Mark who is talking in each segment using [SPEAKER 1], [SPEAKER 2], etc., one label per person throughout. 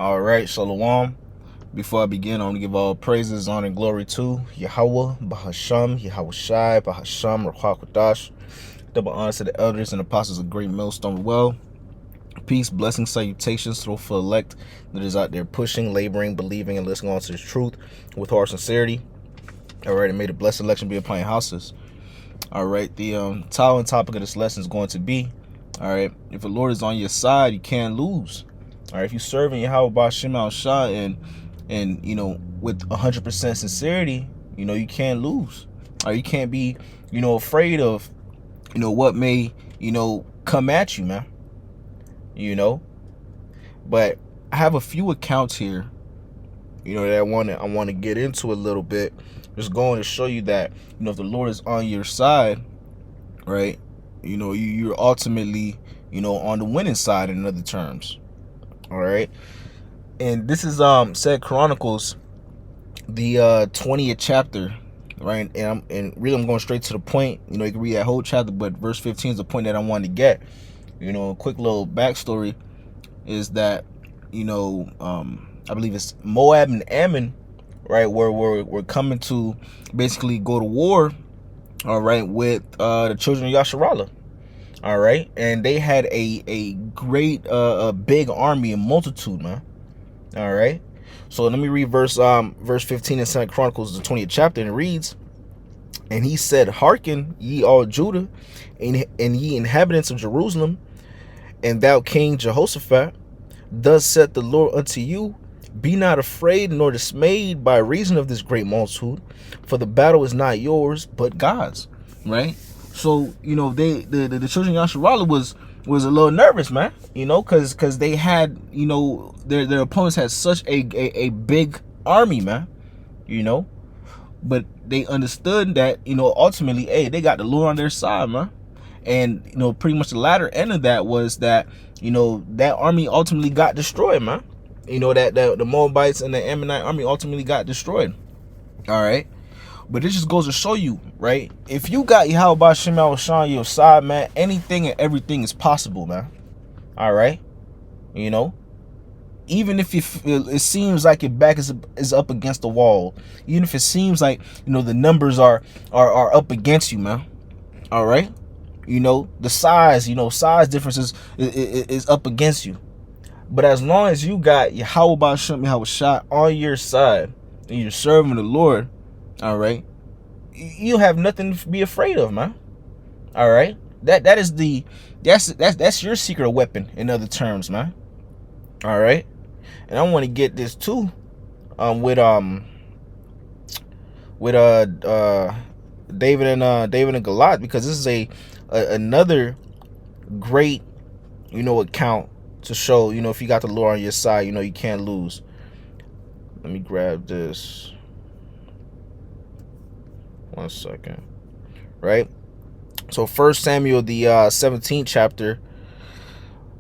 [SPEAKER 1] All right, Shalom. Before I begin, I want to give all praises, honor, and glory to Yahweh, Bahasham, Yahweh Shai, Bahasham, Ruach. Double honor to the elders and apostles of Great Millstone Well. Peace, blessings, salutations to the full elect that is out there pushing, laboring, believing, and listening on to the truth with heart sincerity. All right, and may the blessed election be upon your houses. All right, the title and topic of this lesson is going to be, all right, if the Lord is on your side, you can't lose. All right, if you're serving Yahweh Ba'Shem Al Shah and you know, with 100% sincerity, you know, you can't lose. Or you can't be, you know, afraid of, you know, what may, you know, come at you, man. You know, but I have a few accounts here, you know, that I want to get into a little bit. Just going to show you that, you know, if the Lord is on your side, right, you know, you're ultimately, you know, on the winning side in other terms. All right. And this is 2 Chronicles, the 20th chapter, right? And really I'm going straight to the point. You know, you can read that whole chapter, but verse 15 is the point that I wanted to get. You know, a quick little backstory is that, you know, I believe it's Moab and Ammon, right, where we're coming to basically go to war, all right, with the children of Yasharallah. All right, and they had a great a big army and multitude, man. All right, so let me read verse 15 in 2 Chronicles, the 20th chapter, and it reads, and he said, hearken ye all Judah, and ye inhabitants of Jerusalem, and thou King Jehoshaphat, thus saith the Lord unto you, be not afraid nor dismayed by reason of this great multitude, for the battle is not yours but God's. Right. So, you know, the children of Yasharallah was a little nervous, man, you know, because they had, you know, their opponents had such a big army, man, you know, but they understood that, you know, ultimately, hey, they got the Lord on their side, man. And, you know, pretty much the latter end of that was that, you know, that army ultimately got destroyed, man. You know, that the Moabites and the Ammonite army ultimately got destroyed. All right. But this just goes to show you, right? If you got Yahweh Ba'Shem Al Shah on your side, man, anything and everything is possible, man. All right. You know, even if it seems like your back is up against the wall, even if it seems like, you know, the numbers are up against you, man. All right. You know, the size differences is up against you. But as long as you got Yahweh Ba'Shem Yahweh Shah on your side and you're serving the Lord, all right, you have nothing to be afraid of, man. All right, that's your secret weapon in other terms, man. All right, and I want to get this too, with David and Goliath, because this is another great, you know, account to show, you know, if you got the Lord on your side, you know, you can't lose. Let me grab this. 1 second. Right? So 1 Samuel, the 17th chapter.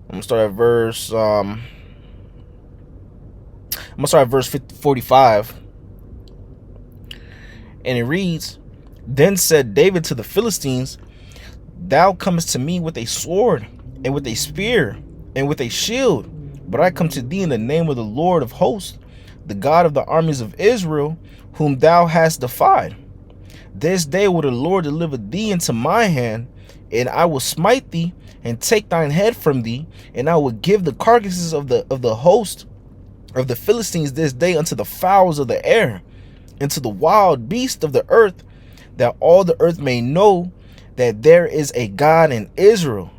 [SPEAKER 1] I'm gonna start at verse 45. And it reads, then said David to the Philistines, thou comest to me with a sword and with a spear and with a shield, but I come to thee in the name of the Lord of hosts, the God of the armies of Israel, whom thou hast defied. This day will the Lord deliver thee into my hand, and I will smite thee and take thine head from thee, and I will give the carcasses of the host of the Philistines this day unto the fowls of the air, and to the wild beasts of the earth, that all the earth may know that there is a God in Israel.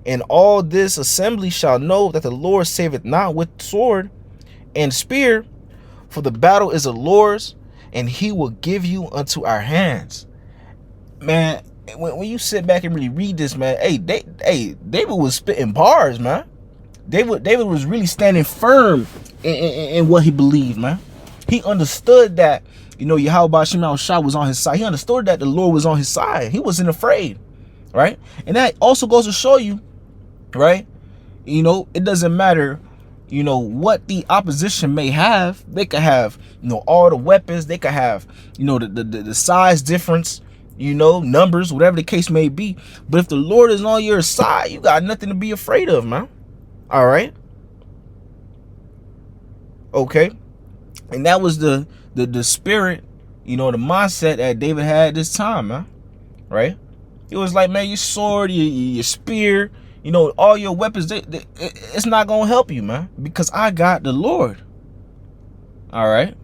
[SPEAKER 1] And all this assembly shall know that the Lord saveth not with sword and spear, for the battle is the Lord's, and he will give you unto our hands. Man, when you sit back and really read this, man, David was spitting bars, man. David was really standing firm in what he believed, man. He understood that, you know, Yahweh Ba'Shem Al Shah was on his side. He understood that the Lord was on his side. He wasn't afraid, right? And that also goes to show you, right, you know, it doesn't matter, you know, what the opposition may have. They could have, you know, all the weapons. They could have, you know, the size difference, you know, numbers, whatever the case may be. But if the Lord is on your side, you got nothing to be afraid of, man. All right. Okay, and that was the spirit, the mindset that David had at this time, man. Right? It was like, man, your sword, your spear, all your weapons, it's not gonna help you, man, because I got the Lord. All right.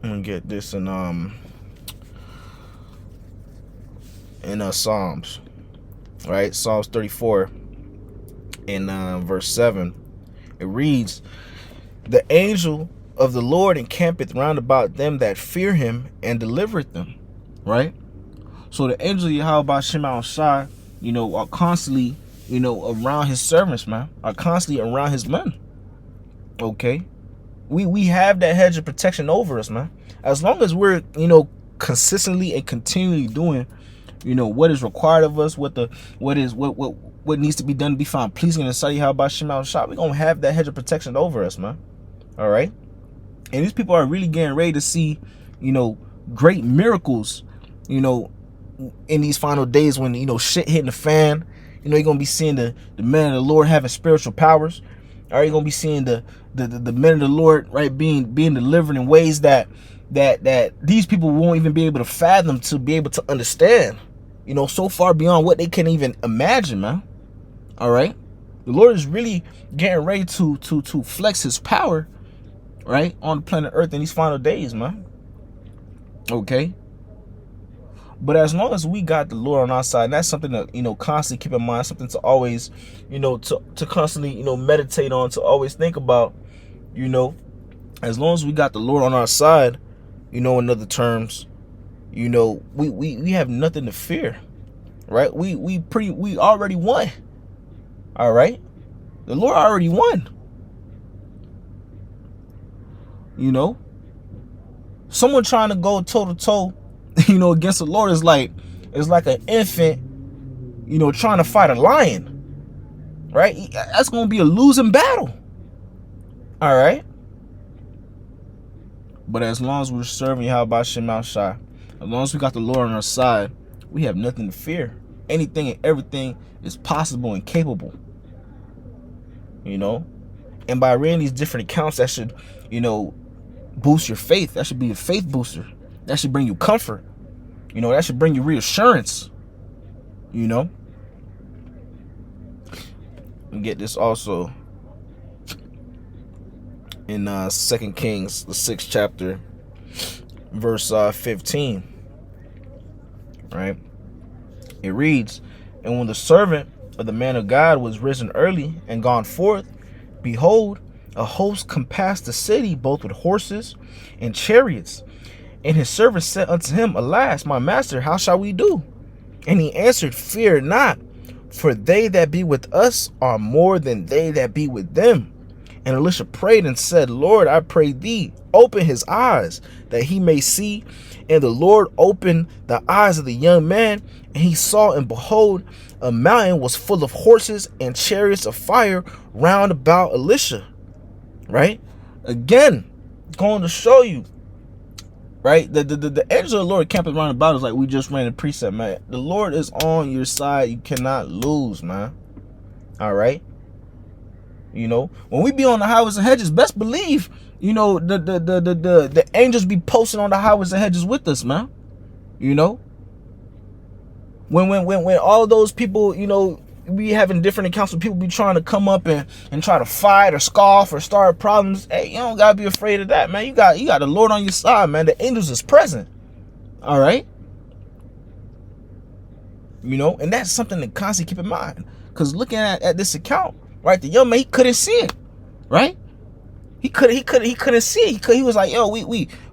[SPEAKER 1] I'm gonna get this in Psalms, right? Psalms 34 in verse 7. It reads, "The angel of the Lord encampeth round about them that fear him and delivereth them." Right? So the angel of Yahweh Shema Shai, are constantly, around his servants, man, are constantly around his men. Okay? We have that hedge of protection over us, man. As long as we're, consistently and continually doing, what is required of us, what needs to be done to be found pleasing in the sight of Yahweh Shema Shai, we're gonna have that hedge of protection over us, man. All right? And these people are really getting ready to see, great miracles, in these final days when, shit hitting the fan. You're going to be seeing the men of the Lord having spiritual powers. All right, you're going to be seeing the men of the Lord, right, being delivered in ways that these people won't even be able to fathom, to be able to understand, so far beyond what they can even imagine, man. All right? The Lord is really getting ready to flex his power, right, on the planet Earth in these final days, man. Okay? But as long as we got the Lord on our side, and that's something to, constantly keep in mind, something to always, to constantly, meditate on, to always think about, as long as we got the Lord on our side, in other terms, we have nothing to fear, right? We already won. All right? The Lord already won. Someone trying to go toe to toe, against the Lord is like an infant, trying to fight a lion, right? That's going to be a losing battle. All right. But as long as we're serving Yahweh Shema Shai, as long as we got the Lord on our side, we have nothing to fear. Anything and everything is possible and capable. And by reading these different accounts, that should, boost your faith. That should be a faith booster. That should bring you comfort. That should bring you reassurance. And get this also in 2 Kings, the 6th chapter, verse 15. Right? It reads, "And when the servant of the man of God was risen early and gone forth, behold, a host compassed the city, both with horses and chariots. And his servant said unto him, Alas, my master, how shall we do? And he answered, Fear not, for they that be with us are more than they that be with them. And Elisha prayed and said, Lord, I pray thee, open his eyes, that he may see. And the Lord opened the eyes of the young man, and he saw, and behold, a mountain was full of horses and chariots of fire round about Elisha." Right? Again, going to show you, right? The angel of the Lord camping around about us, like we just ran a precept, man. The Lord is on your side. You cannot lose, man. All right? When we be on the highways and hedges, best believe, the angels be posting on the highways and hedges with us, man. When all those people, we having different accounts of people be trying to come up and try to fight or scoff or start problems. Hey, you don't gotta be afraid of that, man. You got the Lord on your side, man. The angels is present. All right. And that's something to constantly keep in mind. Because looking at this account, right, the young man, he couldn't see it, right? He couldn't see it. He was like, yo,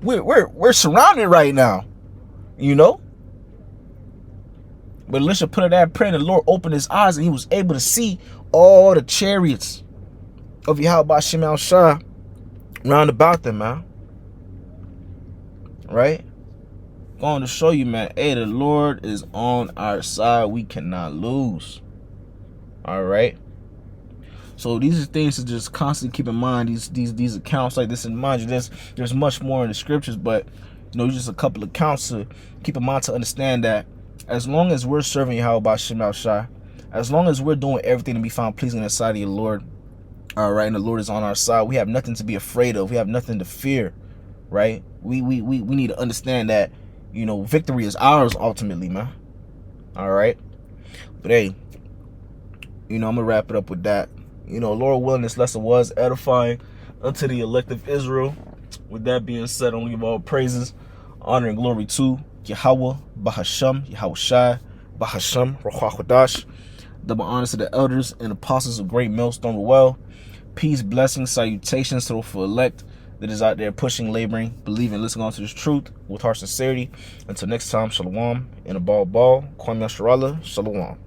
[SPEAKER 1] we're surrounded right now, But Elisha put it that prayer, and the Lord opened his eyes, and he was able to see all the chariots of Yahweh Shema Shai round about them, man. Right? Going to show you, man, hey, the Lord is on our side. We cannot lose. All right? So these are things to just constantly keep in mind. These accounts like this in mind. There's much more in the scriptures, but just a couple of accounts to keep in mind, to understand that as long as we're serving Yahweh Shema Shai, As long as we're doing everything to be found pleasing in the sight of the Lord, all right, and the Lord is on our side, we have nothing to be afraid of. We have nothing to fear, right? We need to understand that, you know, victory is ours ultimately, man. All right. But hey, you know, I'm gonna wrap it up with that. You know, Lord willing, this lesson was edifying unto the elect of Israel. With that being said, I want to give all praises, honor, and glory to Yahweh, Bahasham, Yahweh Shai, Bahasham, Ruach HaKodesh. Double honors to the elders and apostles of Great Millstone Well. Peace, blessings, salutations to the full elect that is out there pushing, laboring, believing, listening on to this truth with heart sincerity. Until next time, shalom, and a ball, Kwame Sharala, shalom.